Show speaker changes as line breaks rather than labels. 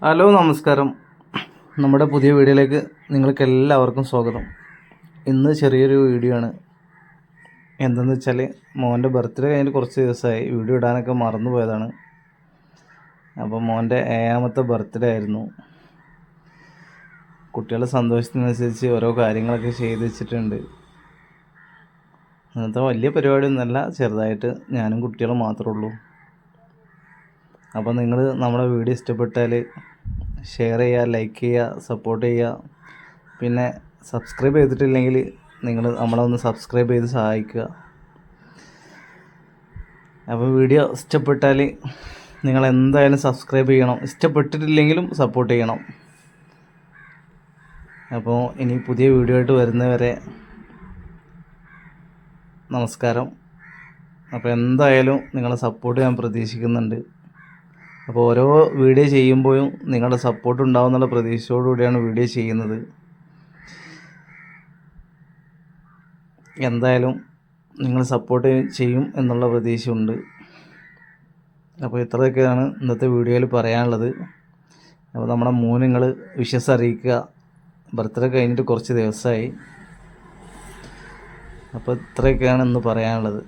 Hello നമസ്കാരം. നമ്മുടെ പുതിയ വീഡിയോയിലേക്ക് നിങ്ങൾക്ക് എല്ലാവർക്കും സ്വാഗതം. ഇന്ന് ചെറിയൊരു വീഡിയോ ആണ്. എന്തെന്ന് വെച്ചാൽ മോൻ്റെ ബർത്ത്ഡേ കഴിഞ്ഞിട്ട് കുറച്ച് ദിവസമായി, വീഡിയോ ഇടാനൊക്കെ മറന്നു പോയതാണ്. അപ്പോൾ മോൻ്റെ 7ാമത്തെ ബർത്ത്ഡേ ആയിരുന്നു. കുട്ടികളുടെ സന്തോഷത്തിനനുസരിച്ച് ഓരോ കാര്യങ്ങളൊക്കെ ചെയ്ത് വെച്ചിട്ടുണ്ട്. അങ്ങനത്തെ വലിയ പരിപാടിയൊന്നുമല്ല, ചെറുതായിട്ട് ഞാനും കുട്ടികളും മാത്രമേ ഉള്ളൂ. അപ്പോൾ നിങ്ങൾ നമ്മുടെ വീഡിയോ ഇഷ്ടപ്പെട്ടാൽ ഷെയർ ചെയ്യുക, ലൈക്ക് ചെയ്യുക, സപ്പോർട്ട് ചെയ്യുക. പിന്നെ സബ്സ്ക്രൈബ് ചെയ്തിട്ടില്ലെങ്കിൽ നിങ്ങൾ നമ്മളൊന്ന് സബ്സ്ക്രൈബ് ചെയ്ത് സഹായിക്കുക. അപ്പോൾ വീഡിയോ ഇഷ്ടപ്പെട്ടാൽ നിങ്ങൾ എന്തായാലും സബ്സ്ക്രൈബ് ചെയ്യണം, ഇഷ്ടപ്പെട്ടിട്ടില്ലെങ്കിലും സപ്പോർട്ട് ചെയ്യണം. അപ്പോൾ ഇനി പുതിയ വീഡിയോ ആയിട്ട് വരുന്നവരെ നമസ്കാരം. അപ്പോൾ എന്തായാലും നിങ്ങളെ സപ്പോർട്ട് ഞാൻ പ്രതീക്ഷിക്കുന്നുണ്ട്. അപ്പോൾ ഓരോ വീഡിയോ ചെയ്യുമ്പോഴും നിങ്ങളുടെ സപ്പോർട്ട് ഉണ്ടാവുമെന്നുള്ള പ്രതീക്ഷയോടുകൂടിയാണ് വീഡിയോ ചെയ്യുന്നത്. എന്തായാലും നിങ്ങൾ സപ്പോർട്ട് ചെയ്യും എന്നുള്ള പ്രതീക്ഷയുണ്ട്. അപ്പോൾ ഇത്രയൊക്കെയാണ് ഇന്നത്തെ വീഡിയോയിൽ പറയാനുള്ളത്. അപ്പോൾ നമ്മുടെ നിങ്ങൾ വിഷസ് അറിയിക്കുക. ബർത്ത്ഡേ കഴിഞ്ഞിട്ട് കുറച്ച് ദിവസമായി. അപ്പോൾ ഇത്രയൊക്കെയാണ് ഇന്ന് പറയാനുള്ളത്.